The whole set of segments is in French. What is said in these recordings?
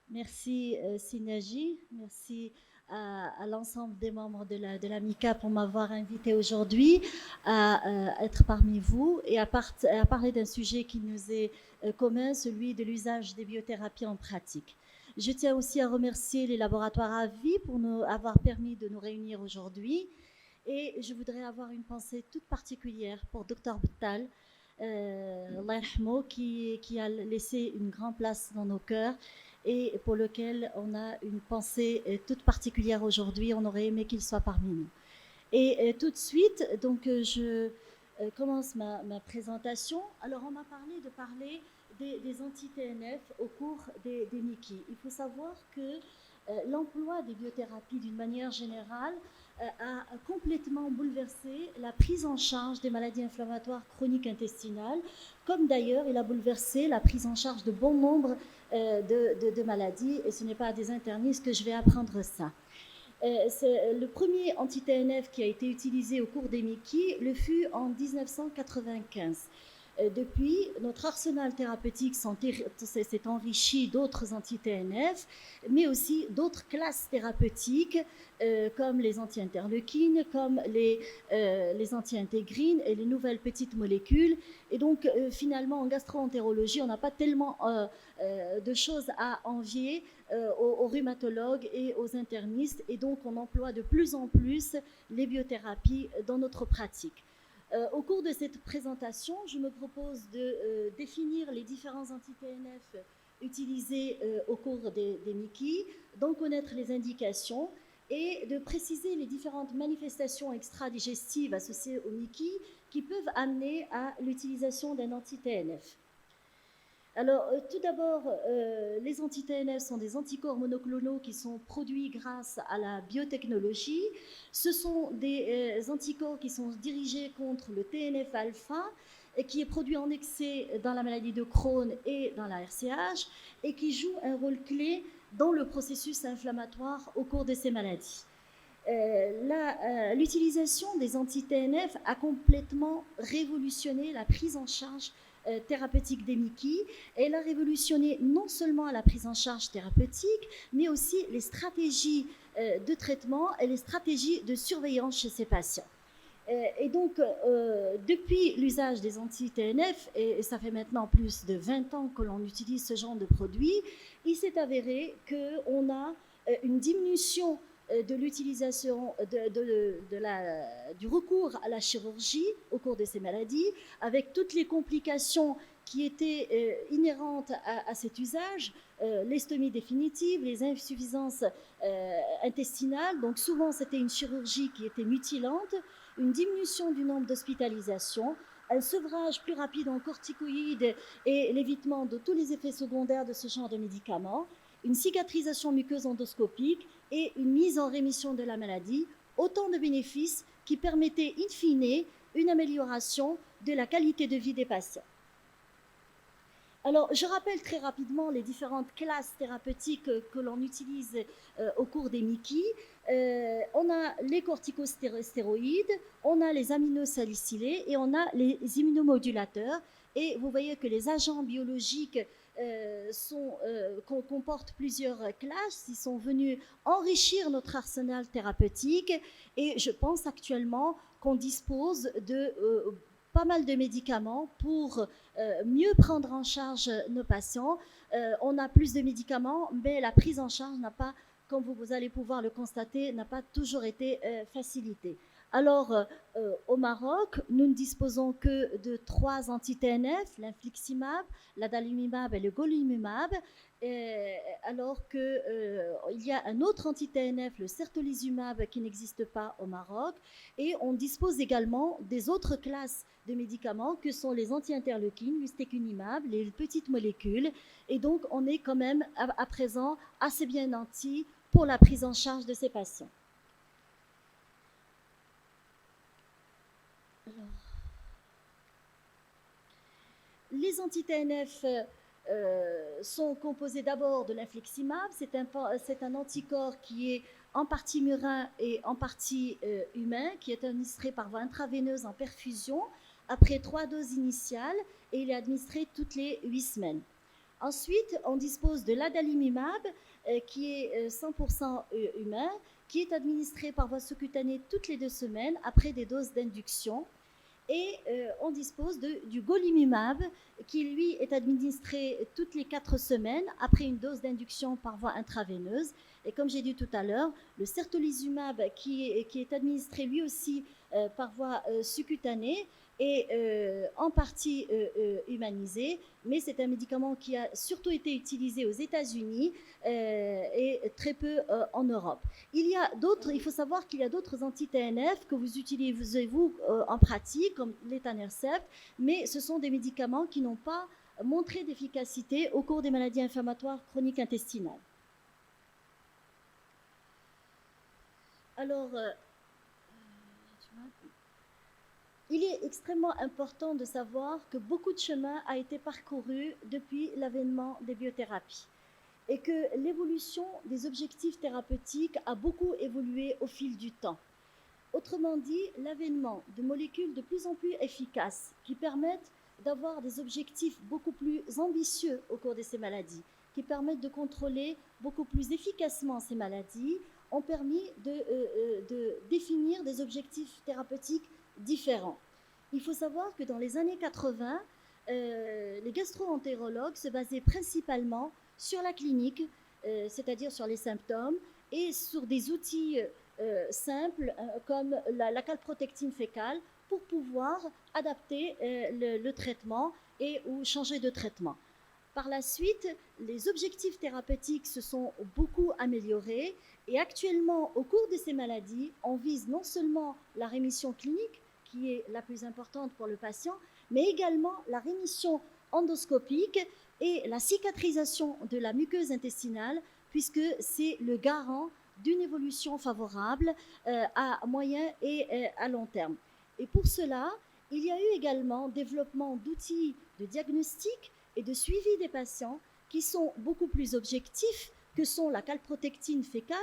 Merci Sinaji, merci à l'ensemble des membres de la MICA pour m'avoir invité aujourd'hui à être parmi vous et à parler d'un sujet qui nous est commun, celui de l'usage des biothérapies en pratique. Je tiens aussi à remercier les laboratoires AVI pour nous avoir permis de nous réunir aujourd'hui et je voudrais avoir une pensée toute particulière pour Dr Btal, qui a laissé une grande place dans nos cœurs et pour lequel on a une pensée toute particulière aujourd'hui. On aurait aimé qu'il soit parmi nous. Et tout de suite, je commence ma présentation. Alors, on m'a parlé des anti-TNF au cours des Mickey. Il faut savoir que l'emploi des biothérapies d'une manière générale a complètement bouleversé la prise en charge des maladies inflammatoires chroniques intestinales, comme d'ailleurs il a bouleversé la prise en charge de bon nombre de maladies, et ce n'est pas à des internistes que je vais apprendre ça. C'est le premier anti-TNF qui a été utilisé au cours des Mickey le fut en 1995. Depuis, notre arsenal thérapeutique s'est enrichi d'autres anti-TNF, mais aussi d'autres classes thérapeutiques comme les anti-interleukines, comme les anti-intégrines et les nouvelles petites molécules. Et donc, finalement, en gastro-entérologie, on n'a pas tellement de choses à envier aux rhumatologues et aux internistes. Et donc, on emploie de plus en plus les biothérapies dans notre pratique. Au cours de cette présentation, je me propose de définir les différents anti-TNF utilisés au cours des Mickey, d'en connaître les indications et de préciser les différentes manifestations extra-digestives associées au Mickey qui peuvent amener à l'utilisation d'un anti-TNF. Alors, tout d'abord, les anti-TNF sont des anticorps monoclonaux qui sont produits grâce à la biotechnologie. Ce sont des anticorps qui sont dirigés contre le TNF-alpha, qui est produit en excès dans la maladie de Crohn et dans la RCH, et qui joue un rôle clé dans le processus inflammatoire au cours de ces maladies. L'utilisation des anti-TNF a complètement révolutionné la prise en charge thérapeutique des Mickey. Elle a révolutionné non seulement la prise en charge thérapeutique, mais aussi les stratégies de traitement et les stratégies de surveillance chez ces patients. Et donc, depuis l'usage des anti-TNF, et ça fait maintenant plus de 20 ans que l'on utilise ce genre de produit, il s'est avéré qu'on a une diminution de l'utilisation du recours à la chirurgie au cours de ces maladies, avec toutes les complications qui étaient inhérentes à cet usage, l'estomie définitive, les insuffisances intestinales. Donc souvent, c'était une chirurgie qui était mutilante, une diminution du nombre d'hospitalisations, un sevrage plus rapide en corticoïdes et l'évitement de tous les effets secondaires de ce genre de médicaments, une cicatrisation muqueuse endoscopique et une mise en rémission de la maladie, autant de bénéfices qui permettaient in fine une amélioration de la qualité de vie des patients. Alors, je rappelle très rapidement les différentes classes thérapeutiques que l'on utilise au cours des Mickey. On a les corticostéroïdes, on a les aminosalicylés et on a les immunomodulateurs. Et vous voyez que les agents biologiques comportent plusieurs classes. Ils sont venus enrichir notre arsenal thérapeutique. Et je pense actuellement qu'on dispose de pas mal de médicaments pour mieux prendre en charge nos patients. On a plus de médicaments, mais la prise en charge n'a pas, comme vous allez pouvoir le constater, n'a pas toujours été facilitée. Alors, au Maroc, nous ne disposons que de 3 anti-TNF, l'infliximab, l'adalimumab et le golimumab, alors qu'il y a un autre anti-TNF, le certolizumab, qui n'existe pas au Maroc. Et on dispose également des autres classes de médicaments que sont les anti-interleukines, l'ustekinumab, les petites molécules. Et donc, on est quand même à présent assez bien nanti pour la prise en charge de ces patients. Alors, les anti-TNF sont composés d'abord de l'infliximab. C'est un anticorps qui est en partie murin et en partie humain, qui est administré par voie intraveineuse en perfusion après 3 doses initiales et il est administré toutes les 8 semaines. Ensuite, on dispose de l'adalimumab, qui est 100% humain, qui est administré par voie sous-cutanée toutes les 2 semaines après des doses d'induction. Et on dispose du golimumab, qui lui est administré toutes les 4 semaines après une dose d'induction par voie intraveineuse. Et comme j'ai dit tout à l'heure, le certolizumab, qui est administré lui aussi par voie sous-cutanée, est en partie humanisé, mais c'est un médicament qui a surtout été utilisé aux États-Unis et très peu en Europe. Il faut savoir qu'il y a d'autres anti-TNF que vous utilisez vous en pratique, comme l'étanercept, mais ce sont des médicaments qui n'ont pas montré d'efficacité au cours des maladies inflammatoires chroniques intestinales. Alors, il est extrêmement important de savoir que beaucoup de chemin a été parcouru depuis l'avènement des biothérapies et que l'évolution des objectifs thérapeutiques a beaucoup évolué au fil du temps. Autrement dit, l'avènement de molécules de plus en plus efficaces qui permettent d'avoir des objectifs beaucoup plus ambitieux au cours de ces maladies, qui permettent de contrôler beaucoup plus efficacement ces maladies, ont permis de définir des objectifs thérapeutiques différents. Il faut savoir que dans les années 80, les gastro-entérologues se basaient principalement sur la clinique, c'est-à-dire sur les symptômes, et sur des outils simples comme la calprotectine fécale pour pouvoir adapter le traitement ou changer de traitement. Par la suite, les objectifs thérapeutiques se sont beaucoup améliorés et actuellement, au cours de ces maladies, on vise non seulement la rémission clinique, qui est la plus importante pour le patient, mais également la rémission endoscopique et la cicatrisation de la muqueuse intestinale, puisque c'est le garant d'une évolution favorable à moyen et à long terme. Et pour cela, il y a eu également développement d'outils de diagnostic et de suivi des patients qui sont beaucoup plus objectifs, que sont la calprotectine fécale,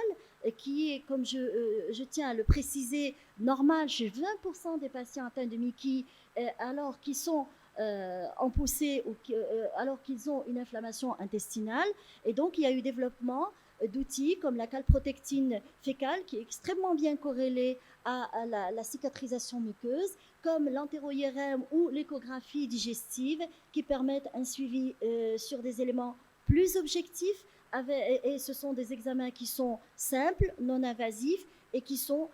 qui est, comme je tiens à le préciser, normale chez 20% des patients atteints de MICI, alors qu'ils sont en poussée ou alors qu'ils ont une inflammation intestinale. Et donc, il y a eu développement d'outils comme la calprotectine fécale, qui est extrêmement bien corrélée à la cicatrisation muqueuse, comme l'entéro-IRM ou l'échographie digestive, qui permettent un suivi sur des éléments plus objectifs, et ce sont des examens qui sont simples, non invasifs, et qui sont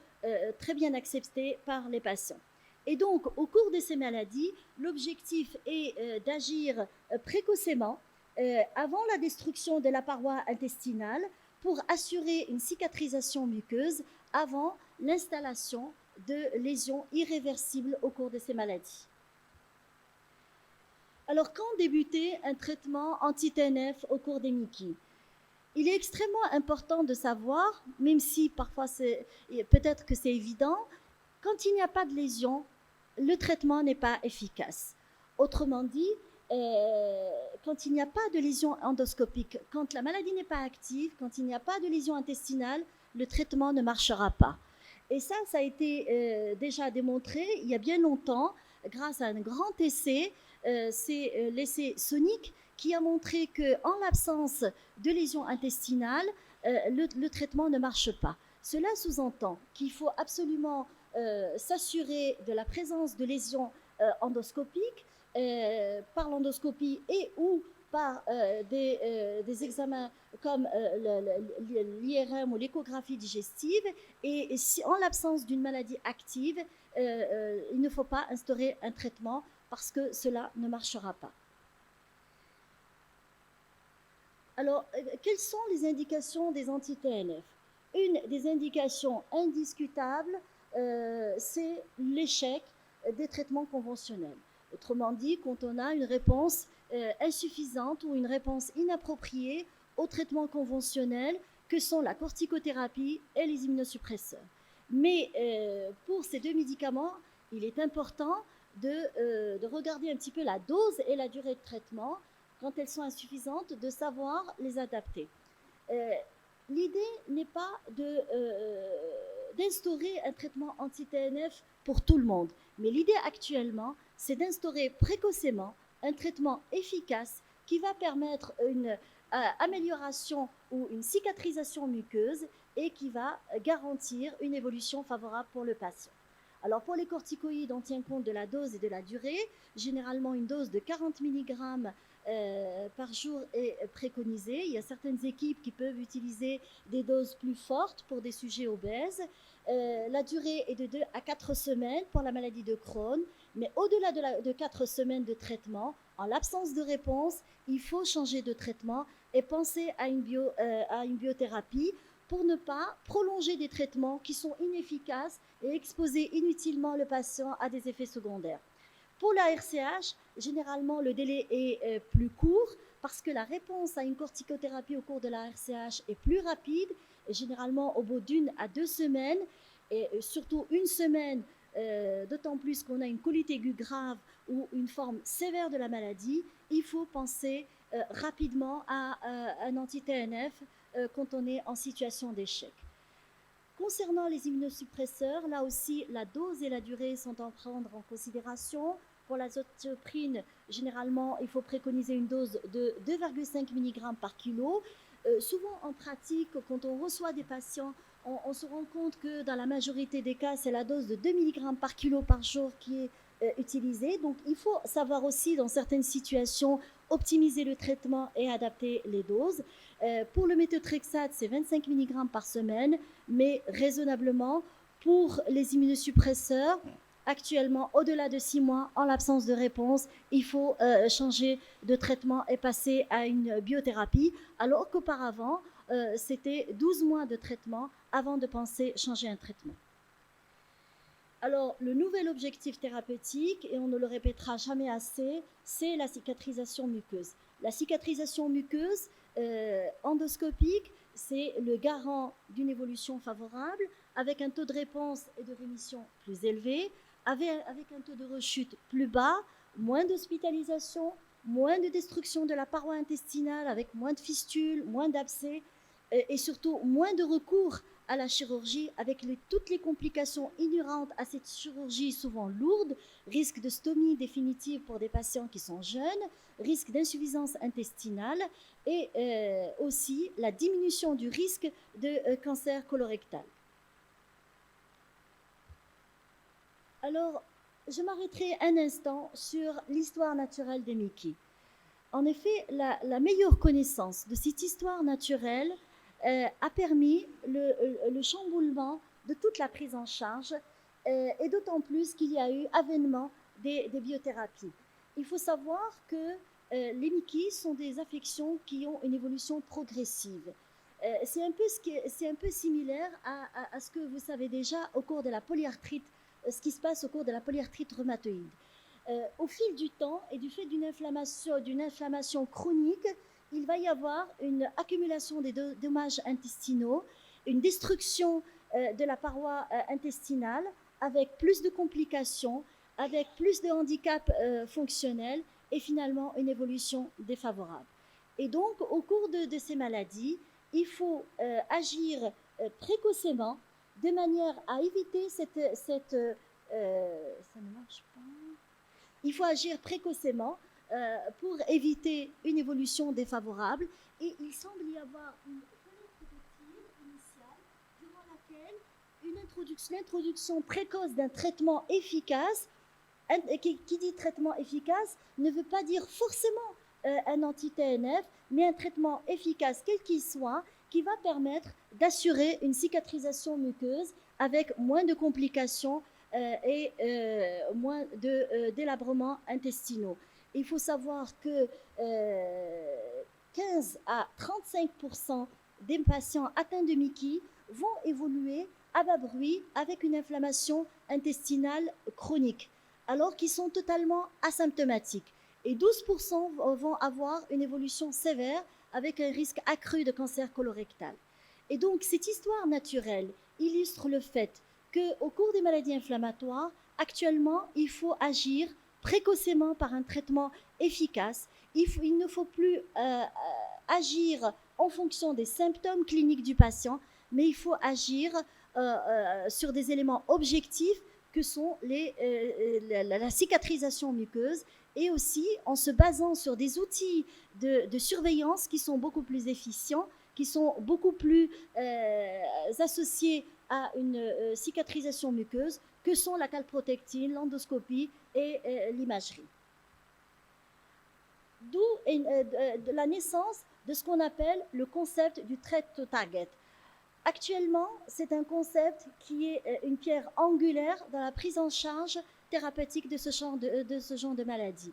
très bien acceptés par les patients. Et donc, au cours de ces maladies, l'objectif est d'agir précocement, avant la destruction de la paroi intestinale, pour assurer une cicatrisation muqueuse avant l'installation de lésions irréversibles au cours de ces maladies. Alors, quand débuter un traitement anti-TNF au cours des MICI ? Il est extrêmement important de savoir, même si parfois peut-être que c'est évident, quand il n'y a pas de lésion, le traitement n'est pas efficace. Autrement dit, quand il n'y a pas de lésion endoscopique, quand la maladie n'est pas active, quand il n'y a pas de lésion intestinale, le traitement ne marchera pas. Et ça a été déjà démontré il y a bien longtemps grâce à un grand essai, c'est l'essai SONIC, qui a montré qu'en l'absence de lésions intestinales, le traitement ne marche pas. Cela sous-entend qu'il faut absolument s'assurer de la présence de lésions endoscopiques par l'endoscopie et ou par des examens comme l'IRM ou l'échographie digestive. Et si, en l'absence d'une maladie active, il ne faut pas instaurer un traitement parce que cela ne marchera pas. Alors, quelles sont les indications des anti-TNF ? Une des indications indiscutables, c'est l'échec des traitements conventionnels. Autrement dit, quand on a une réponse insuffisante ou une réponse inappropriée aux traitements conventionnels que sont la corticothérapie et les immunosuppresseurs. Mais pour ces deux médicaments, il est important de regarder un petit peu la dose et la durée de traitement. Quand elles sont insuffisantes, de savoir les adapter. L'idée n'est pas d'instaurer un traitement anti-TNF pour tout le monde, mais l'idée actuellement, c'est d'instaurer précocement un traitement efficace qui va permettre une amélioration ou une cicatrisation muqueuse et qui va garantir une évolution favorable pour le patient. Alors pour les corticoïdes, on tient compte de la dose et de la durée. Généralement, une dose de 40 mg par jour est préconisée. Il y a certaines équipes qui peuvent utiliser des doses plus fortes pour des sujets obèses. La durée est de 2 à 4 semaines pour la maladie de Crohn, mais au-delà de 4 semaines de traitement, en l'absence de réponse, il faut changer de traitement et penser à une biothérapie pour ne pas prolonger des traitements qui sont inefficaces et exposer inutilement le patient à des effets secondaires. Pour la RCH, généralement, le délai est plus court parce que la réponse à une corticothérapie au cours de la RCH est plus rapide, et généralement au bout d'1 à 2 semaines, et surtout 1 semaine, d'autant plus qu'on a une colite aiguë grave ou une forme sévère de la maladie, il faut penser rapidement à un anti-TNF quand on est en situation d'échec. Concernant les immunosuppresseurs, là aussi, la dose et la durée sont à prendre en considération. Pour l'azothioprine, généralement, il faut préconiser une dose de 2,5 mg par kilo. Souvent, en pratique, quand on reçoit des patients, on se rend compte que dans la majorité des cas, c'est la dose de 2 mg par kilo par jour qui est utilisée. Donc, il faut savoir aussi, dans certaines situations, optimiser le traitement et adapter les doses. Pour le méthotrexate, c'est 25 mg par semaine, mais raisonnablement, pour les immunosuppresseurs, actuellement, au-delà de 6 mois, en l'absence de réponse, il faut changer de traitement et passer à une biothérapie, alors qu'auparavant, c'était 12 mois de traitement avant de penser changer un traitement. Alors, le nouvel objectif thérapeutique, et on ne le répétera jamais assez, c'est la cicatrisation muqueuse. La cicatrisation muqueuse endoscopique, c'est le garant d'une évolution favorable, avec un taux de réponse et de rémission plus élevé, avec un taux de rechute plus bas, moins d'hospitalisation, moins de destruction de la paroi intestinale, avec moins de fistules, moins d'abcès, et surtout moins de recours à la chirurgie, avec toutes les complications inhérentes à cette chirurgie souvent lourde, risque de stomie définitive pour des patients qui sont jeunes, risque d'insuffisance intestinale et aussi la diminution du risque de cancer colorectal. Alors, je m'arrêterai un instant sur l'histoire naturelle des Mickey. En effet, la meilleure connaissance de cette histoire naturelle a permis le chamboulement de toute la prise en charge, et d'autant plus qu'il y a eu avènement des biothérapies. Il faut savoir que les Mickey sont des affections qui ont une évolution progressive. C'est un peu similaire à ce que vous savez déjà au cours de la polyarthrite, ce qui se passe au cours de la polyarthrite rhumatoïde. Au fil du temps et du fait d'une inflammation chronique, il va y avoir une accumulation des dommages intestinaux, une destruction de la paroi intestinale, avec plus de complications, avec plus de handicaps fonctionnels et finalement une évolution défavorable. Et donc, au cours de ces maladies, il faut agir précocement de manière à éviter ça ne marche pas. Il faut agir précocement pour éviter une évolution défavorable. Et il semble y avoir une fenêtre de tir initiale durant laquelle l'introduction précoce d'un traitement efficace, qui dit traitement efficace, ne veut pas dire forcément un anti-TNF, mais un traitement efficace, quel qu'il soit, qui va permettre d'assurer une cicatrisation muqueuse avec moins de complications et moins délabrements intestinaux. Il faut savoir que 15 à 35% des patients atteints de Mickey vont évoluer à bas bruit avec une inflammation intestinale chronique, alors qu'ils sont totalement asymptomatiques. Et 12% vont avoir une évolution sévère avec un risque accru de cancer colorectal. Et donc, cette histoire naturelle illustre le fait qu'au cours des maladies inflammatoires, actuellement, il faut agir précocement par un traitement efficace. Il ne faut plus agir en fonction des symptômes cliniques du patient, mais il faut agir sur des éléments objectifs que sont la cicatrisation muqueuse et aussi en se basant sur des outils de surveillance qui sont beaucoup plus efficients, qui sont beaucoup plus associés à une cicatrisation muqueuse, que sont la calprotectine, l'endoscopie et l'imagerie. D'où de la naissance de ce qu'on appelle le concept du threat to target. Actuellement, c'est un concept qui est une pierre angulaire dans la prise en charge thérapeutique de ce genre de maladie.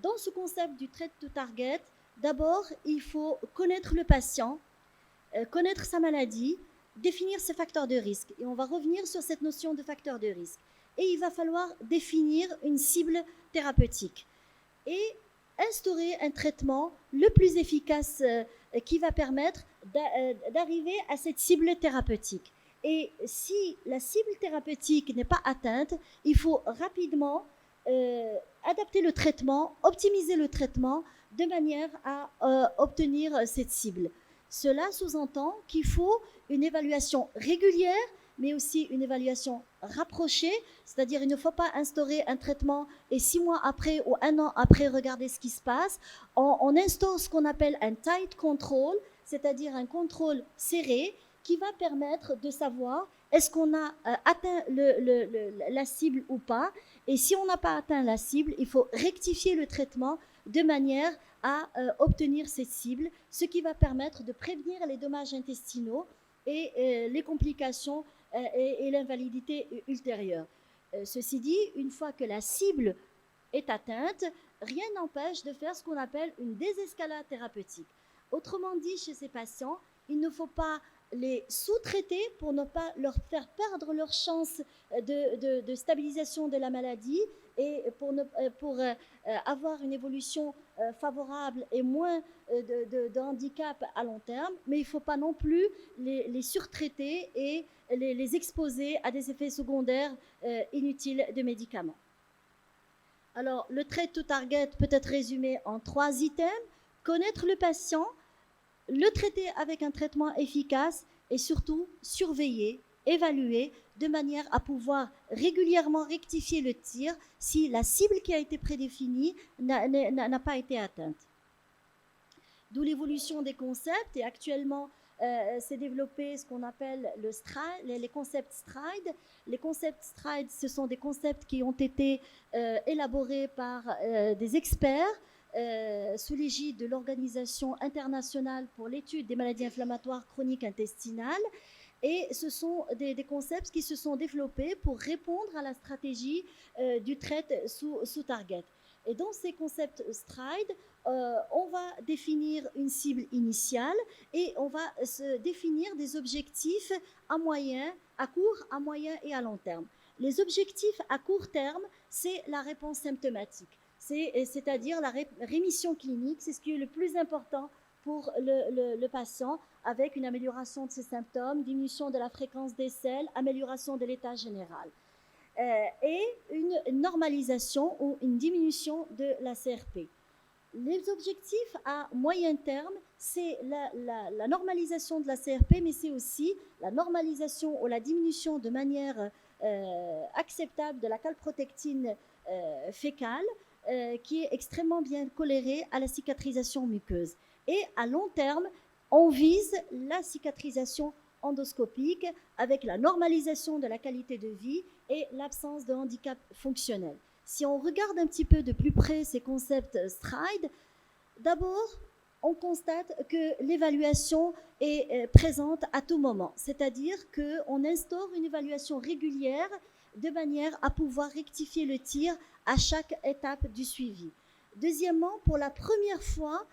Dans ce concept du threat to target, d'abord, il faut connaître le patient, connaître sa maladie, définir ses facteurs de risque. Et on va revenir sur cette notion de facteur de risque. Et il va falloir définir une cible thérapeutique et instaurer un traitement le plus efficace qui va permettre d'arriver à cette cible thérapeutique. Et si la cible thérapeutique n'est pas atteinte, il faut rapidement adapter le traitement, optimiser le traitement de manière à obtenir cette cible. Cela sous-entend qu'il faut une évaluation régulière, mais aussi une évaluation rapprochée, c'est-à-dire il ne faut pas instaurer un traitement et 6 mois après ou 1 an après regarder ce qui se passe. On instaure ce qu'on appelle un tight control, c'est-à-dire un contrôle serré qui va permettre de savoir est-ce qu'on a atteint la cible ou pas. Et si on n'a pas atteint la cible, il faut rectifier le traitement de manière à obtenir cette cible, ce qui va permettre de prévenir les dommages intestinaux et les complications et l'invalidité ultérieure. Ceci dit, une fois que la cible est atteinte, rien n'empêche de faire ce qu'on appelle une désescalade thérapeutique. Autrement dit, chez ces patients, il ne faut pas les sous-traiter pour ne pas leur faire perdre leur chance de stabilisation de la maladie et pour avoir une évolution favorable et moins de handicap à long terme, mais il ne faut pas non plus les surtraiter et les exposer à des effets secondaires inutiles de médicaments. Alors, le threat to target peut être résumé en 3 items. Connaître le patient, le traiter avec un traitement efficace et surtout surveiller, évaluer de manière à pouvoir régulièrement rectifier le tir si la cible qui a été prédéfinie n'a pas été atteinte. D'où l'évolution des concepts et actuellement s'est développé ce qu'on appelle les concepts STRIDE. Les concepts STRIDE, ce sont des concepts qui ont été élaborés par des experts sous l'égide de l'Organisation internationale pour l'étude des maladies inflammatoires chroniques intestinales. Et ce sont des concepts qui se sont développés pour répondre à la stratégie du trait sous target. Et dans ces concepts STRIDE, on va définir une cible initiale et on va se définir des objectifs à court, à moyen et à long terme. Les objectifs à court terme, c'est la réponse symptomatique, c'est-à-dire la rémission clinique, c'est ce qui est le plus important pour le patient, avec une amélioration de ses symptômes, diminution de la fréquence des selles, amélioration de l'état général. Et une normalisation ou une diminution de la CRP. Les objectifs à moyen terme, c'est la normalisation de la CRP, mais c'est aussi la normalisation ou la diminution de manière acceptable de la calprotectine fécale, qui est extrêmement bien colérée à la cicatrisation muqueuse. Et à long terme, on vise la cicatrisation endoscopique avec la normalisation de la qualité de vie et l'absence de handicap fonctionnel. Si on regarde un petit peu de plus près ces concepts STRIDE, d'abord, on constate que l'évaluation est présente à tout moment, c'est-à-dire qu'on instaure une évaluation régulière de manière à pouvoir rectifier le tir à chaque étape du suivi. Deuxièmement, pour la première fois,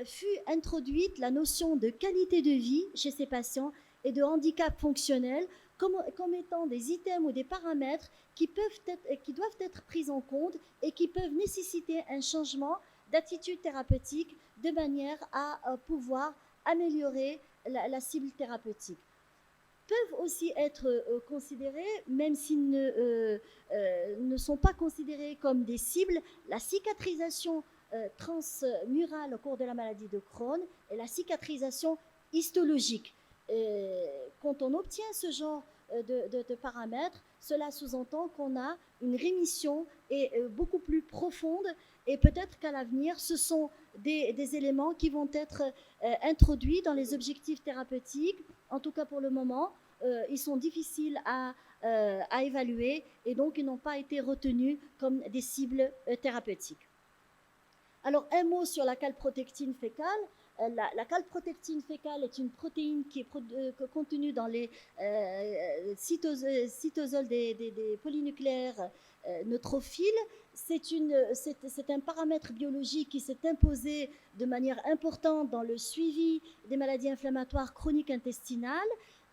fut introduite la notion de qualité de vie chez ces patients et de handicap fonctionnel comme étant des items ou des paramètres qui doivent être pris en compte et qui peuvent nécessiter un changement d'attitude thérapeutique de manière à pouvoir améliorer la cible thérapeutique. Peuvent aussi être considérés, même s'ils ne sont pas considérés comme des cibles, la cicatrisation transmurale au cours de la maladie de Crohn et la cicatrisation histologique. Quand on obtient ce genre de paramètres, cela sous-entend qu'on a une rémission beaucoup plus profonde et peut-être qu'à l'avenir, ce sont des éléments qui vont être introduits dans les objectifs thérapeutiques. En tout cas, pour le moment, ils sont difficiles à évaluer et donc ils n'ont pas été retenus comme des cibles thérapeutiques. Alors, un mot sur la calprotectine fécale. La calprotectine fécale est une protéine qui est contenue dans les cytosols des polynucléaires neutrophiles. C'est un paramètre biologique qui s'est imposé de manière importante dans le suivi des maladies inflammatoires chroniques intestinales.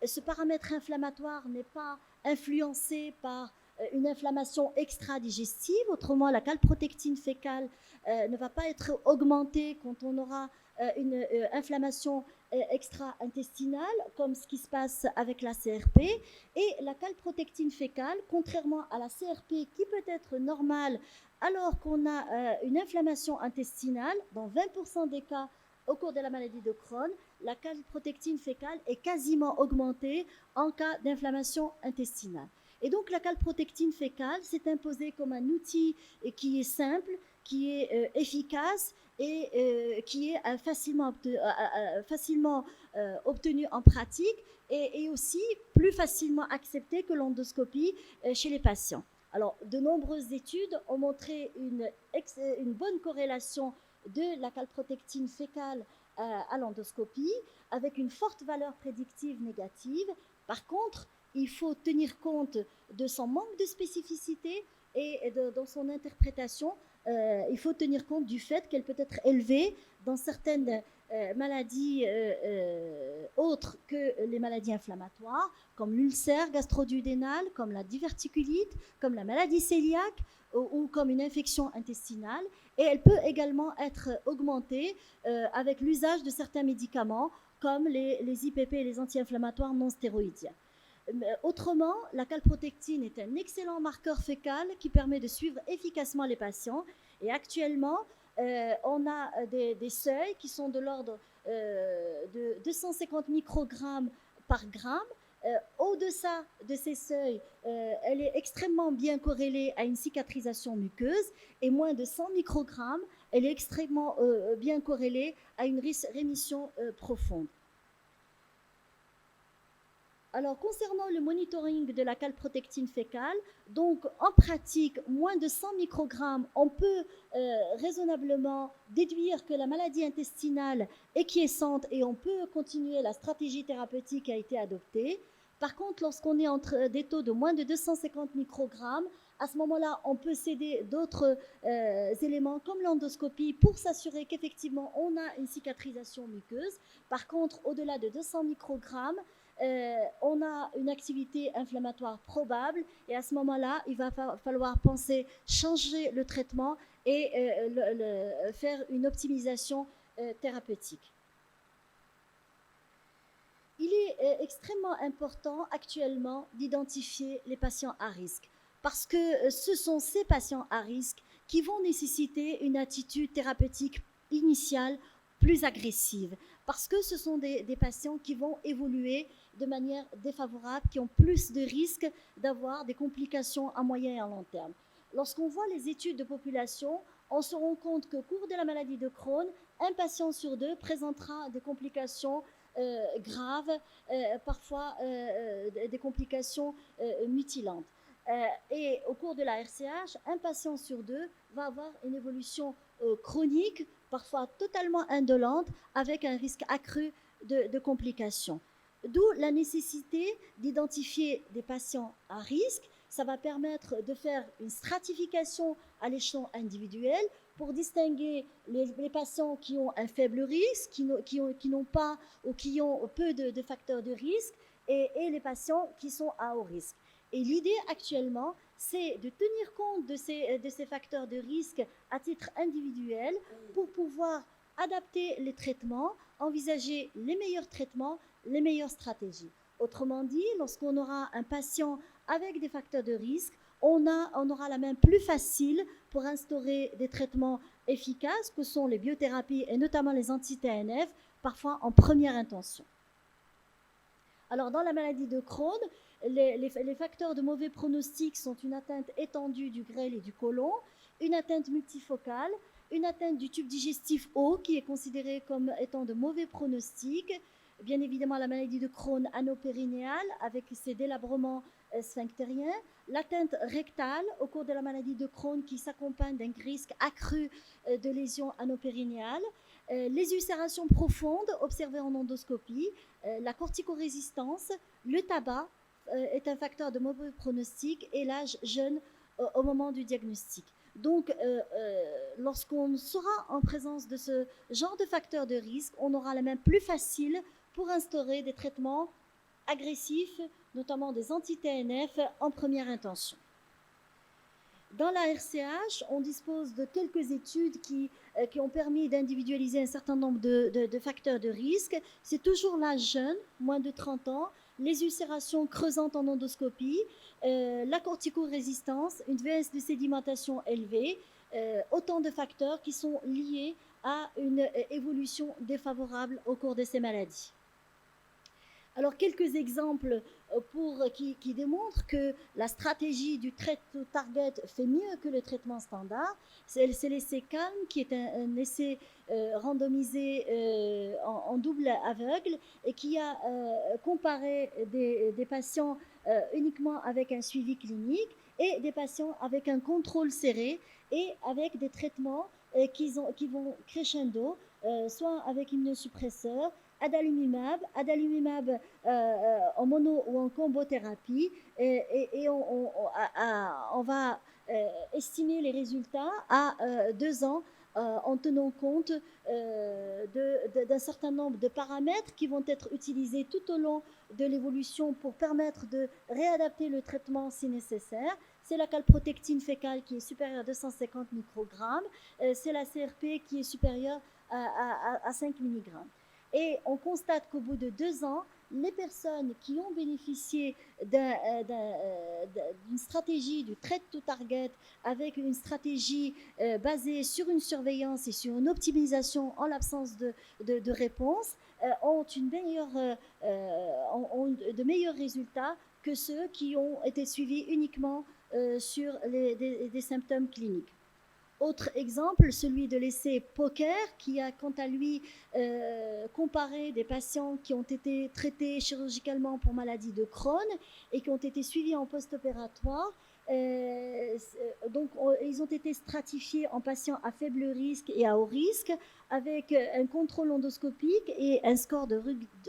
Ce paramètre inflammatoire n'est pas influencé par une inflammation extra-digestive. Autrement, la calprotectine fécale ne va pas être augmentée quand on aura une inflammation extra-intestinale, comme ce qui se passe avec la CRP. Et la calprotectine fécale, contrairement à la CRP qui peut être normale alors qu'on a une inflammation intestinale, dans 20% des cas au cours de la maladie de Crohn, la calprotectine fécale est quasiment augmentée en cas d'inflammation intestinale. Et donc la calprotectine fécale s'est imposée comme un outil qui est simple, qui est efficace et qui est facilement obtenu en pratique et aussi plus facilement accepté que l'endoscopie chez les patients. Alors, de nombreuses études ont montré une bonne corrélation de la calprotectine fécale à l'endoscopie avec une forte valeur prédictive négative. Par contre, il faut tenir compte de son manque de spécificité et dans son interprétation, il faut tenir compte du fait qu'elle peut être élevée dans certaines maladies autres que les maladies inflammatoires, comme l'ulcère gastro-duodénal, comme la diverticulite, comme la maladie cœliaque ou comme une infection intestinale. Et elle peut également être augmentée avec l'usage de certains médicaments, comme les IPP et les anti-inflammatoires non stéroïdiens. Autrement, la calprotectine est un excellent marqueur fécal qui permet de suivre efficacement les patients. Et actuellement, on a des seuils qui sont de l'ordre de 250 microgrammes par gramme. Au-deçà de ces seuils, elle est extrêmement bien corrélée à une cicatrisation muqueuse et moins de 100 microgrammes, elle est extrêmement bien corrélée à une rémission profonde. Alors, concernant le monitoring de la calprotectine fécale, donc en pratique, moins de 100 microgrammes, on peut raisonnablement déduire que la maladie intestinale est quiescente et on peut continuer la stratégie thérapeutique qui a été adoptée. Par contre, lorsqu'on est entre des taux de moins de 250 microgrammes, à ce moment-là, on peut céder d'autres éléments comme l'endoscopie pour s'assurer qu'effectivement, on a une cicatrisation muqueuse. Par contre, au-delà de 200 microgrammes, on a une activité inflammatoire probable et à ce moment-là, il va falloir penser changer le traitement et faire une optimisation thérapeutique. Il est extrêmement important actuellement d'identifier les patients à risque parce que ce sont ces patients à risque qui vont nécessiter une attitude thérapeutique initiale plus agressive parce que ce sont des patients qui vont évoluer de manière défavorable, qui ont plus de risques d'avoir des complications à moyen et à long terme. Lorsqu'on voit les études de population, on se rend compte qu'au cours de la maladie de Crohn, un patient sur deux présentera des complications graves, parfois des complications mutilantes. Et au cours de la RCH, un patient sur deux va avoir une évolution chronique, parfois totalement indolente, avec un risque accru de complications. D'où la nécessité d'identifier des patients à risque. Ça va permettre de faire une stratification à l'échelon individuel pour distinguer les patients qui ont un faible risque, qui n'ont pas ou qui ont peu de facteurs de risque, et les patients qui sont à haut risque. Et l'idée actuellement, c'est de tenir compte de ces facteurs de risque à titre individuel pour pouvoir adapter les traitements, envisager les meilleurs traitements, les meilleures stratégies. Autrement dit, lorsqu'on aura un patient avec des facteurs de risque, on aura la main plus facile pour instaurer des traitements efficaces que sont les biothérapies et notamment les anti-TNF, parfois en première intention. Alors, dans la maladie de Crohn, Les facteurs de mauvais pronostic sont une atteinte étendue du grêle et du côlon, une atteinte multifocale, une atteinte du tube digestif haut qui est considérée comme étant de mauvais pronostic, bien évidemment la maladie de Crohn anopérinéale avec ses délabrements sphinctériens, l'atteinte rectale au cours de la maladie de Crohn qui s'accompagne d'un risque accru de lésions anopérinéales, les ulcérations profondes observées en endoscopie, la corticorésistance, le tabac est un facteur de mauvais pronostic et l'âge jeune au moment du diagnostic. Donc, lorsqu'on sera en présence de ce genre de facteurs de risque, on aura la main plus facile pour instaurer des traitements agressifs, notamment des anti-TNF en première intention. Dans la RCH, on dispose de quelques études qui ont permis d'individualiser un certain nombre de facteurs de risque. C'est toujours l'âge jeune, moins de 30 ans, les ulcérations creusantes en endoscopie, la corticorésistance, une VS de sédimentation élevée, autant de facteurs qui sont liés à une évolution défavorable au cours de ces maladies. Alors, quelques exemples qui démontrent que la stratégie du trait to target fait mieux que le traitement standard. C'est l'essai CALM, qui est un essai randomisé en double aveugle et qui a comparé des patients uniquement avec un suivi clinique et des patients avec un contrôle serré et avec des traitements qui vont crescendo, soit avec immunosuppresseurs, adalimumab en mono ou en combothérapie et on va estimer les résultats à 2 ans en tenant compte d'un certain nombre de paramètres qui vont être utilisés tout au long de l'évolution pour permettre de réadapter le traitement si nécessaire. C'est la calprotectine fécale qui est supérieure à 250 microgrammes, c'est la CRP qui est supérieure à 5 mg. Et on constate qu'au bout de 2 ans, les personnes qui ont bénéficié d'une stratégie du trait to target avec une stratégie basée sur une surveillance et sur une optimisation en l'absence de réponse ont de meilleurs résultats que ceux qui ont été suivis uniquement sur des symptômes cliniques. Autre exemple, celui de l'essai POCER, qui a quant à lui comparé des patients qui ont été traités chirurgicalement pour maladie de Crohn et qui ont été suivis en post-opératoire. Donc, ils ont été stratifiés en patients à faible risque et à haut risque avec un contrôle endoscopique et un score de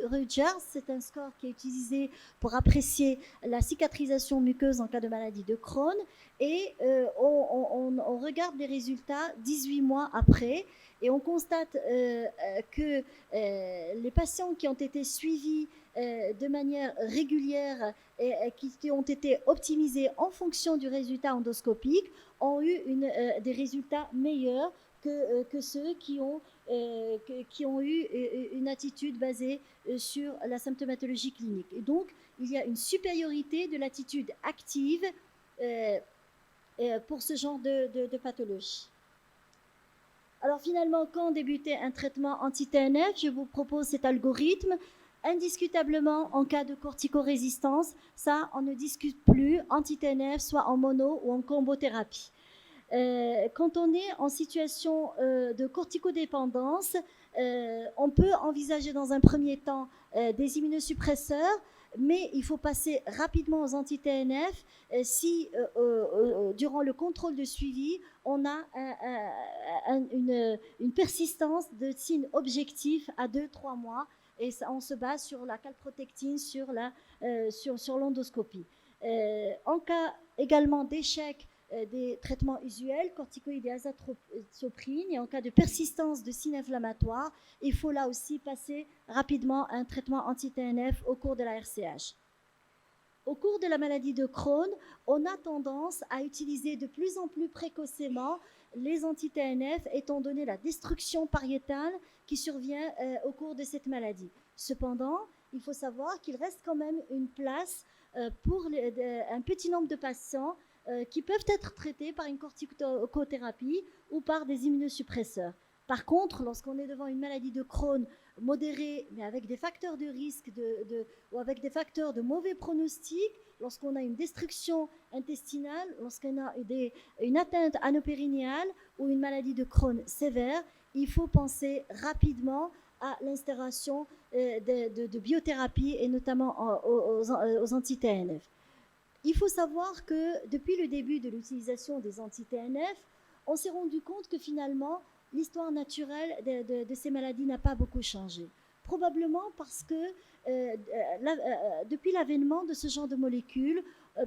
Rutgers. C'est un score qui est utilisé pour apprécier la cicatrisation muqueuse en cas de maladie de Crohn. Et on regarde les résultats 18 mois après et on constate que les patients qui ont été suivis de manière régulière et qui ont été optimisés en fonction du résultat endoscopique ont eu des résultats meilleurs que ceux qui ont eu une attitude basée sur la symptomatologie clinique. Et donc, il y a une supériorité de l'attitude active pour ce genre de pathologie. Alors finalement, quand débuter un traitement anti-TNF, je vous propose cet algorithme. Indiscutablement, en cas de corticorésistance, ça, on ne discute plus, anti-TNF, soit en mono ou en combothérapie. Quand on est en situation de corticodépendance, on peut envisager dans un premier temps des immunosuppresseurs, mais il faut passer rapidement aux anti-TNF si, durant le contrôle de suivi, on a une persistance de signes objectifs à 2-3 mois, et ça, on se base sur la calprotectine, sur l'endoscopie. En cas également d'échec des traitements usuels, corticoïdes et azathioprine, et en cas de persistance de signes inflammatoires, il faut là aussi passer rapidement à un traitement anti-TNF au cours de la RCH. Au cours de la maladie de Crohn, on a tendance à utiliser de plus en plus précocement les anti-TNF, étant donné la destruction pariétale qui survient au cours de cette maladie. Cependant, il faut savoir qu'il reste quand même une place pour un petit nombre de patients qui peuvent être traités par une corticothérapie ou par des immunosuppresseurs. Par contre, lorsqu'on est devant une maladie de Crohn modérée, mais avec des facteurs de risque ou avec des facteurs de mauvais pronostic, lorsqu'on a une destruction intestinale, lorsqu'on a une atteinte anopérinéale ou une maladie de Crohn sévère, il faut penser rapidement à l'instauration de biothérapie et notamment aux anti-TNF. Il faut savoir que depuis le début de l'utilisation des anti-TNF, on s'est rendu compte que finalement, l'histoire naturelle de ces maladies n'a pas beaucoup changé. Probablement parce que depuis l'avènement de ce genre de molécules,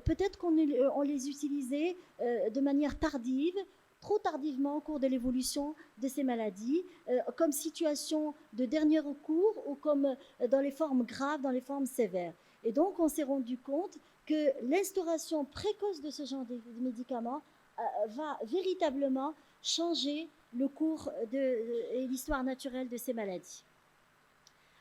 peut-être qu'on les utilisait de manière tardive, trop tardivement au cours de l'évolution de ces maladies, comme situation de dernier recours ou comme dans les formes graves, dans les formes sévères. Et donc, on s'est rendu compte que l'instauration précoce de ce genre de médicaments va véritablement changer le cours et l'histoire naturelle de ces maladies.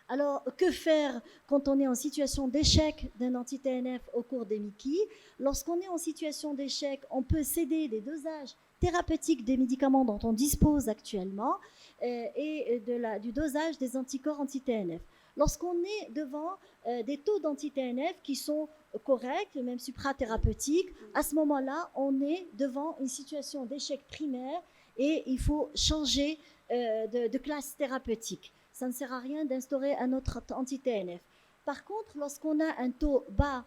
Alors, que faire quand on est en situation d'échec d'un anti-TNF au cours des MICI? Lorsqu'on est en situation d'échec, on peut céder des dosages thérapeutiques des médicaments dont on dispose actuellement et du dosage des anticorps anti-TNF. Lorsqu'on est devant des taux d'anti-TNF qui sont corrects, même suprathérapeutiques, à ce moment-là, on est devant une situation d'échec primaire et il faut changer de classe thérapeutique. Ça ne sert à rien d'instaurer un autre anti-TNF. Par contre, lorsqu'on a un taux bas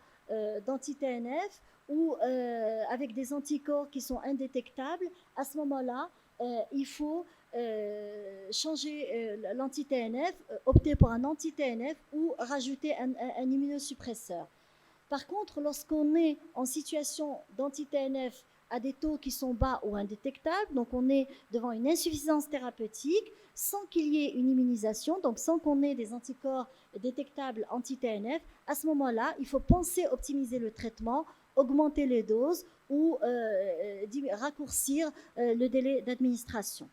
d'anti-TNF ou avec des anticorps qui sont indétectables, à ce moment-là, il faut changer l'anti-TNF, opter pour un anti-TNF ou rajouter un immunosuppresseur. Par contre, lorsqu'on est en situation d'anti-TNF à des taux qui sont bas ou indétectables, donc on est devant une insuffisance thérapeutique, sans qu'il y ait une immunisation, donc sans qu'on ait des anticorps détectables anti-TNF, à ce moment-là, il faut penser optimiser le traitement, augmenter les doses ou raccourcir le délai d'administration.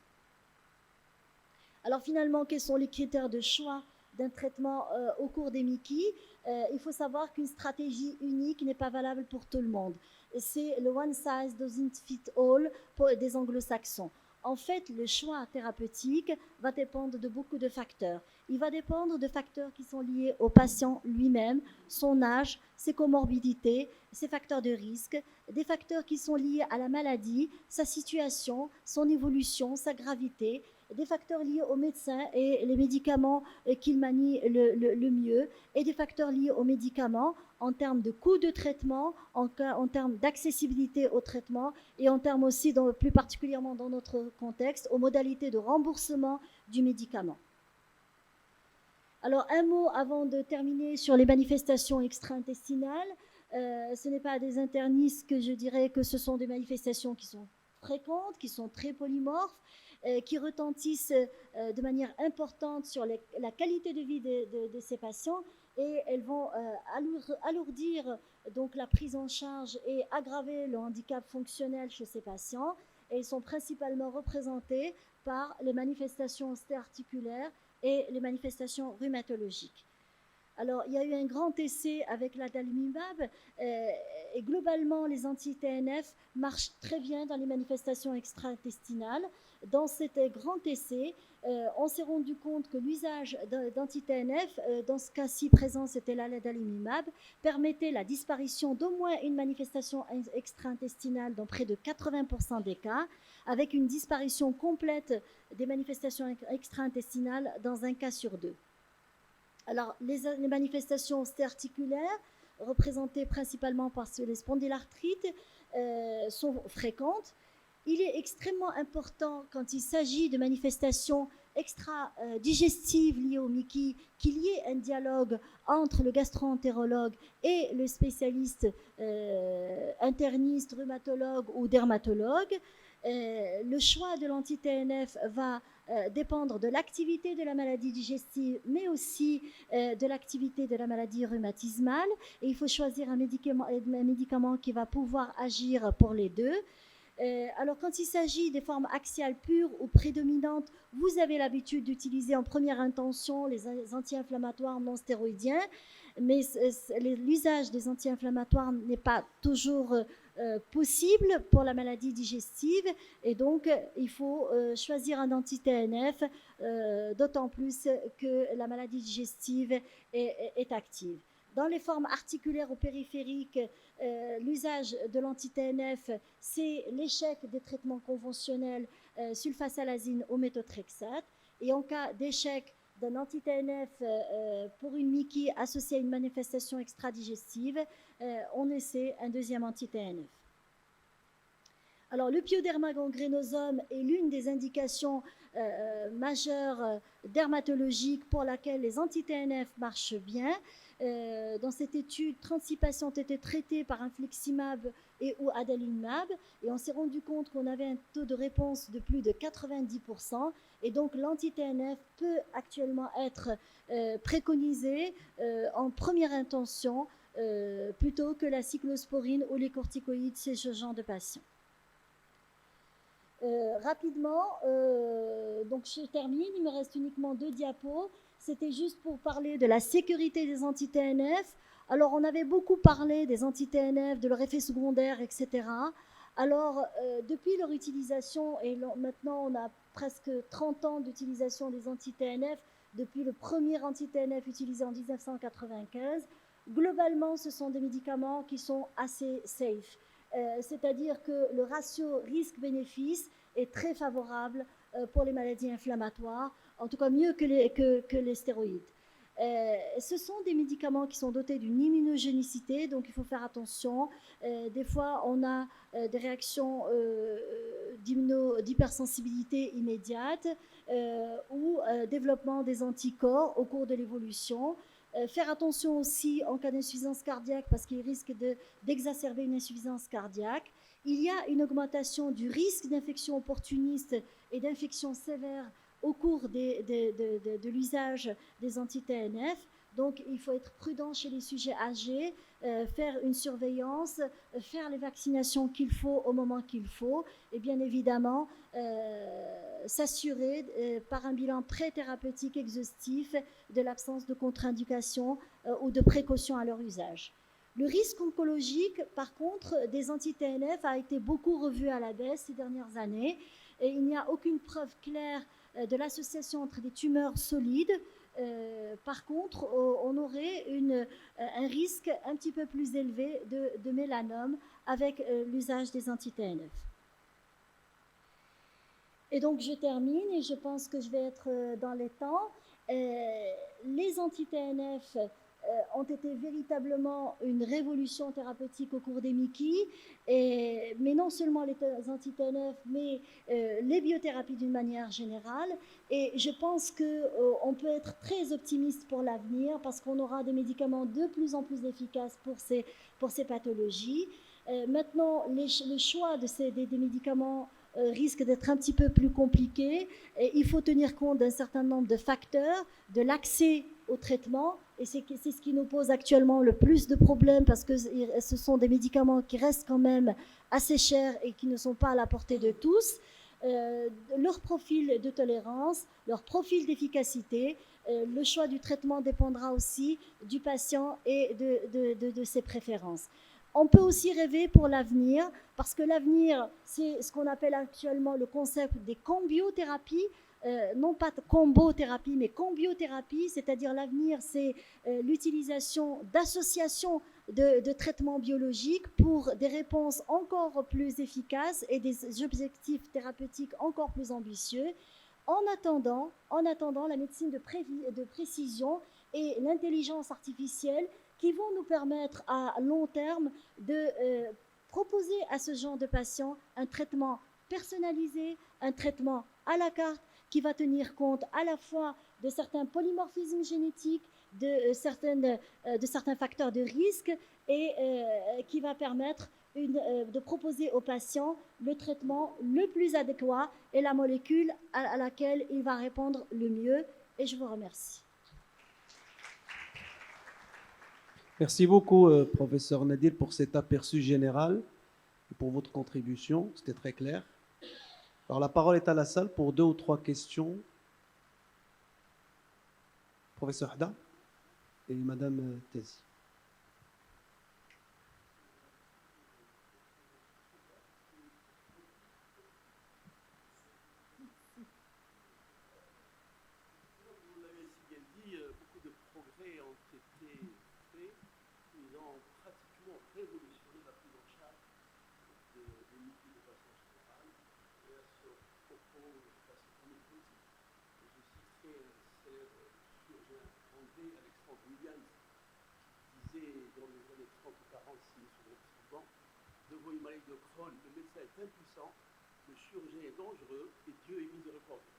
Alors finalement, quels sont les critères de choix d'un traitement au cours des MICI? Il faut savoir qu'une stratégie unique n'est pas valable pour tout le monde. C'est le one size doesn't fit all pour des anglo-saxons. En fait, le choix thérapeutique va dépendre de beaucoup de facteurs. Il va dépendre de facteurs qui sont liés au patient lui-même, son âge, ses comorbidités, ses facteurs de risque, des facteurs qui sont liés à la maladie, sa situation, son évolution, sa gravité, des facteurs liés au médecin et les médicaments qu'il manie le mieux, et des facteurs liés aux médicaments en termes de coût de traitement, en termes d'accessibilité au traitement et en termes aussi, plus particulièrement dans notre contexte, aux modalités de remboursement du médicament. Alors, un mot avant de terminer sur les manifestations extra-intestinales. Ce n'est pas des internistes que je dirais que ce sont des manifestations qui sont fréquentes, qui sont très polymorphes, qui retentissent de manière importante sur la qualité de vie de ces patients, et elles vont alourdir donc la prise en charge et aggraver le handicap fonctionnel chez ces patients. Et elles sont principalement représentées par les manifestations ostéo-articulaires et les manifestations rhumatologiques. Alors, il y a eu un grand essai avec l'adalimumab et globalement, les anti-TNF marchent très bien dans les manifestations extra-intestinales. Dans cet grand essai, on s'est rendu compte que l'usage d'anti-TNF, dans ce cas-ci présent, c'était l'adalimumab, permettait la disparition d'au moins une manifestation extra-intestinale dans près de 80% des cas, avec une disparition complète des manifestations extra-intestinales dans un cas sur deux. Alors, les manifestations ostéo-articulaires, représentées principalement par les spondylarthrites, sont fréquentes. Il est extrêmement important, quand il s'agit de manifestations extra-digestives liées au MICI, qu'il y ait un dialogue entre le gastro-entérologue et le spécialiste interniste, rhumatologue ou dermatologue. Le choix de l'anti-TNF va dépendre de l'activité de la maladie digestive, mais aussi de l'activité de la maladie rhumatismale. Et il faut choisir un médicament qui va pouvoir agir pour les deux. Alors, quand il s'agit des formes axiales pures ou prédominantes, vous avez l'habitude d'utiliser en première intention les anti-inflammatoires non stéroïdiens, mais l'usage des anti-inflammatoires n'est pas toujours possible pour la maladie digestive, et donc il faut choisir un anti-TNF, d'autant plus que la maladie digestive est active. Dans les formes articulaires ou périphériques, l'usage de l'anti-TNF, c'est l'échec des traitements conventionnels sulfasalazine ou méthotrexate. Et en cas d'échec d'un anti-TNF pour une MICI associée à une manifestation extradigestive, on essaie un deuxième anti-TNF. Alors, le pyoderma gangrénosome est l'une des indications majeures dermatologiques pour laquelle les anti-TNF marchent bien. Dans cette étude, 36 patients ont été traités par infliximab et ou adalimumab, et on s'est rendu compte qu'on avait un taux de réponse de plus de 90%, et donc l'anti-TNF peut actuellement être préconisé en première intention plutôt que la cyclosporine ou les corticoïdes chez ce genre de patients. Rapidement, donc je termine, il me reste uniquement 2 diapos. C'était juste pour parler de la sécurité des anti-TNF. Alors, on avait beaucoup parlé des anti-TNF, de leur effet secondaire, etc. Alors, depuis leur utilisation, et maintenant on a presque 30 ans d'utilisation des anti-TNF, depuis le premier anti-TNF utilisé en 1995, globalement, ce sont des médicaments qui sont assez safe. C'est-à-dire que le ratio risque-bénéfice est très favorable pour les maladies inflammatoires, en tout cas mieux que les stéroïdes. Ce sont des médicaments qui sont dotés d'une immunogénicité, donc il faut faire attention. Des fois, on a des réactions d'hypersensibilité immédiate ou développement des anticorps au cours de l'évolution. Faire attention aussi en cas d'insuffisance cardiaque parce qu'il risque d'exacerber une insuffisance cardiaque. Il y a une augmentation du risque d'infection opportuniste et d'infection sévère au cours de l'usage des anti-TNF. Donc, il faut être prudent chez les sujets âgés, faire une surveillance, faire les vaccinations qu'il faut au moment qu'il faut, et bien évidemment, s'assurer par un bilan pré-thérapeutique exhaustif de l'absence de contre-indication ou de précaution à leur usage. Le risque oncologique, par contre, des anti-TNF a été beaucoup revu à la baisse ces dernières années, et il n'y a aucune preuve claire de l'association entre des tumeurs solides. Par contre, on aurait un risque un petit peu plus élevé de mélanome avec l'usage des anti-TNF. Et donc, je termine et je pense que je vais être dans les temps. Les anti-TNF ont été véritablement une révolution thérapeutique au cours des MICI, mais non seulement les anti-TNF, mais les biothérapies d'une manière générale. Et je pense qu'on peut être très optimiste pour l'avenir parce qu'on aura des médicaments de plus en plus efficaces pour ces pathologies. Maintenant, le choix des médicaments risque d'être un petit peu plus compliqué. Et il faut tenir compte d'un certain nombre de facteurs, de l'accès au traitement, et c'est ce qui nous pose actuellement le plus de problèmes parce que ce sont des médicaments qui restent quand même assez chers et qui ne sont pas à la portée de tous. Leur profil de tolérance, leur profil d'efficacité, le choix du traitement dépendra aussi du patient et de ses préférences. On peut aussi rêver pour l'avenir, parce que l'avenir, c'est ce qu'on appelle actuellement le concept des combiothérapies, non pas combothérapie, mais combiothérapie, c'est-à-dire l'avenir, c'est l'utilisation d'associations de traitements biologiques pour des réponses encore plus efficaces et des objectifs thérapeutiques encore plus ambitieux. En attendant la médecine de précision et l'intelligence artificielle qui vont nous permettre à long terme de proposer à ce genre de patients un traitement personnalisé, un traitement à la carte qui va tenir compte à la fois de certains polymorphismes génétiques, de certains facteurs de risque et qui va permettre de proposer aux patients le traitement le plus adéquat et la molécule à laquelle il va répondre le mieux. Et je vous remercie. Merci beaucoup, professeur Nadir, pour cet aperçu général. pour votre contribution, c'était très clair. Alors la parole est à la salle pour 2 ou 3 questions. Professeur Hda et Madame Tezi. Devant une maladie de Crohn, le médecin est impuissant, le chirurgien est dangereux et Dieu est miséricordieux.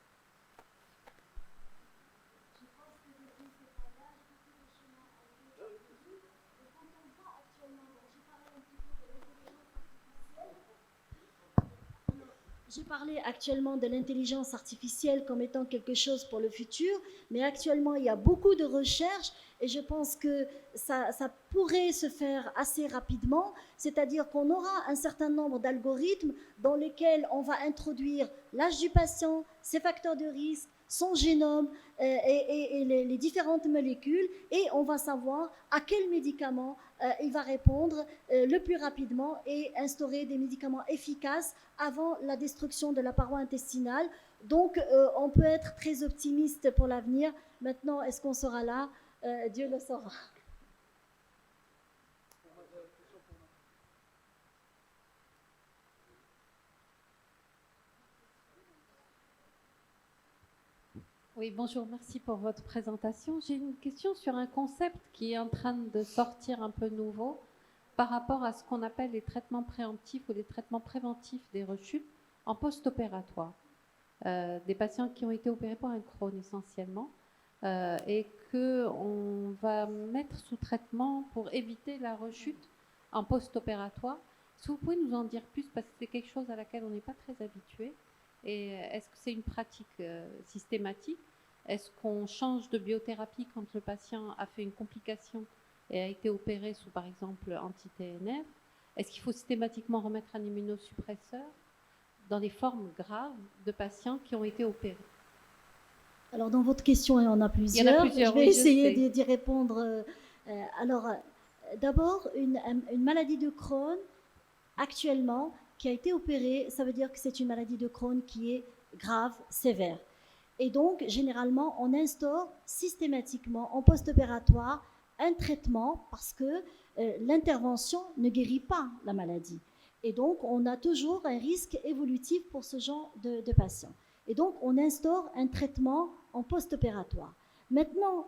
Je pense que le là, j'ai beaucoup de chemin à faire. Et quand on voit actuellement, j'ai parlé un petit peu de l'intelligence artificielle. J'ai parlé actuellement de l'intelligence artificielle comme étant quelque chose pour le futur, mais actuellement il y a beaucoup de recherches et je pense que ça pourrait se faire assez rapidement, c'est-à-dire qu'on aura un certain nombre d'algorithmes dans lesquels on va introduire l'âge du patient, ses facteurs de risque, son génome et les différentes molécules, et on va savoir à quel médicament il va répondre le plus rapidement et instaurer des médicaments efficaces avant la destruction de la paroi intestinale. Donc on peut être très optimiste pour l'avenir. Maintenant, est-ce qu'on sera là? Dieu le saura. Oui, bonjour, merci pour votre présentation. J'ai une question sur un concept qui est en train de sortir un peu nouveau par rapport à ce qu'on appelle les traitements préemptifs ou les traitements préventifs des rechutes en post-opératoire. Des patients qui ont été opérés pour un Crohn essentiellement et qu'on va mettre sous traitement pour éviter la rechute en post-opératoire. Est-ce que vous pouvez nous en dire plus, parce que c'est quelque chose à laquelle on n'est pas très habitué? Et est-ce que c'est une pratique systématique? Est-ce qu'on change de biothérapie quand le patient a fait une complication et a été opéré sous, par exemple, anti-TNF? Est-ce qu'il faut systématiquement remettre un immunosuppresseur dans des formes graves de patients qui ont été opérés? Alors, dans votre question, il y en a plusieurs. Il y en a plusieurs, je vais oui, essayer d'y répondre. Alors, d'abord, une maladie de Crohn, actuellement, qui a été opérée, ça veut dire que c'est une maladie de Crohn qui est grave, sévère. Et donc, généralement, on instaure systématiquement en post-opératoire un traitement parce que l'intervention ne guérit pas la maladie. Et donc, on a toujours un risque évolutif pour ce genre de patients. Et donc, on instaure un traitement en post-opératoire. Maintenant,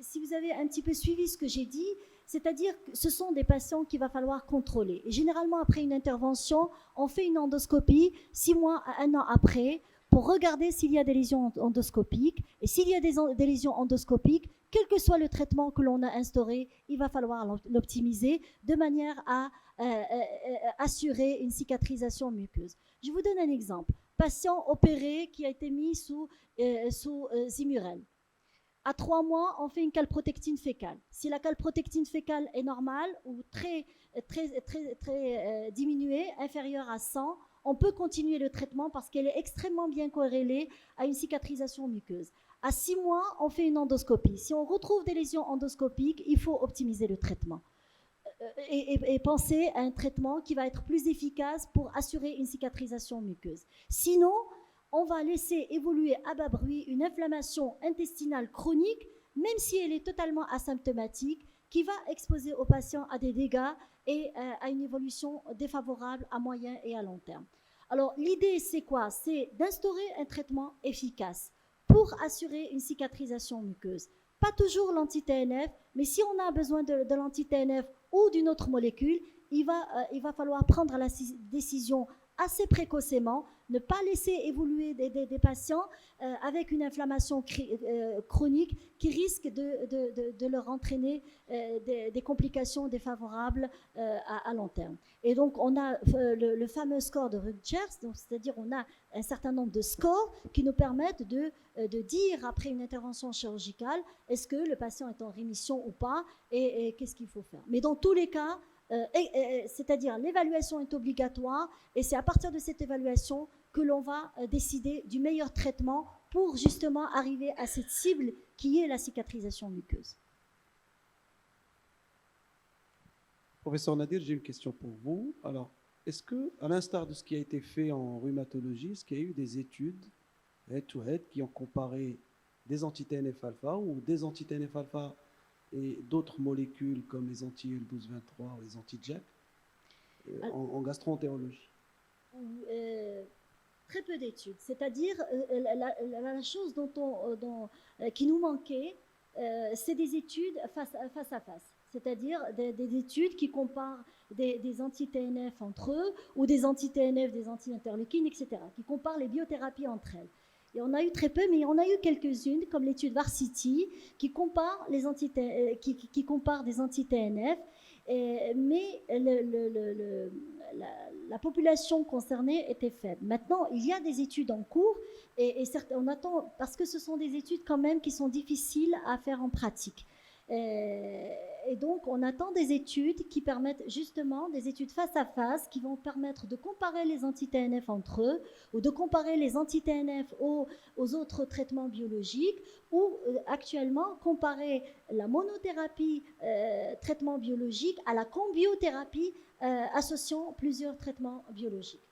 si vous avez un petit peu suivi ce que j'ai dit, c'est-à-dire que ce sont des patients qu'il va falloir contrôler. Et généralement, après une intervention, on fait une endoscopie 6 mois à 1 an après pour regarder s'il y a des lésions endoscopiques. Et s'il y a des lésions endoscopiques, quel que soit le traitement que l'on a instauré, il va falloir l'optimiser de manière à assurer une cicatrisation muqueuse. Je vous donne un exemple. Patient opéré qui a été mis sous Zimurel. À 3 mois, on fait une calprotectine fécale. Si la calprotectine fécale est normale ou très diminuée, inférieure à 100, on peut continuer le traitement parce qu'elle est extrêmement bien corrélée à une cicatrisation muqueuse. À 6 mois, on fait une endoscopie. Si on retrouve des lésions endoscopiques, il faut optimiser le traitement et penser à un traitement qui va être plus efficace pour assurer une cicatrisation muqueuse. Sinon, on va laisser évoluer à bas bruit une inflammation intestinale chronique, même si elle est totalement asymptomatique, qui va exposer au patient à des dégâts et à une évolution défavorable à moyen et à long terme. Alors, l'idée, c'est quoi? C'est d'instaurer un traitement efficace pour assurer une cicatrisation muqueuse. Pas toujours l'anti-TNF, mais si on a besoin de l'anti-TNF ou d'une autre molécule, il va falloir prendre la décision assez précocement, ne pas laisser évoluer des patients avec une inflammation chronique qui risque de leur entraîner des complications défavorables à long terme. Et donc, on a le fameux score de Rutgers, c'est-à-dire on a un certain nombre de scores qui nous permettent de dire, après une intervention chirurgicale, est-ce que le patient est en rémission ou pas et qu'est-ce qu'il faut faire. Mais dans tous les cas, c'est-à-dire l'évaluation est obligatoire et c'est à partir de cette évaluation que l'on va décider du meilleur traitement pour justement arriver à cette cible qui est la cicatrisation muqueuse. Professeur Nadir, j'ai une question pour vous. Alors, est-ce que, à l'instar de ce qui a été fait en rhumatologie, est-ce qu'il y a eu des études head-to-head qui ont comparé des anti-TNF-alpha ou des anti-TNF-alpha et d'autres molécules comme les anti-IL-12-23 ou les anti-JAK en gastro-entérologie? Très peu d'études. C'est-à-dire, la chose qui nous manquait, c'est des études face à face. C'est-à-dire des études qui comparent des anti-TNF entre eux ou des anti-TNF, des anti-interleukines, etc., qui comparent les biothérapies entre elles. Et on a eu très peu, mais on a eu quelques-unes, comme l'étude Varsity, qui compare qui compare des anti-TNF, mais la population concernée était faible. Maintenant, il y a des études en cours, et on attend, parce que ce sont des études quand même qui sont difficiles à faire en pratique. Et donc, on attend des études qui permettent justement, des études face à face, qui vont permettre de comparer les anti-TNF entre eux, ou de comparer les anti-TNF aux autres traitements biologiques, ou actuellement comparer la monothérapie traitement biologique à la combiothérapie associant plusieurs traitements biologiques.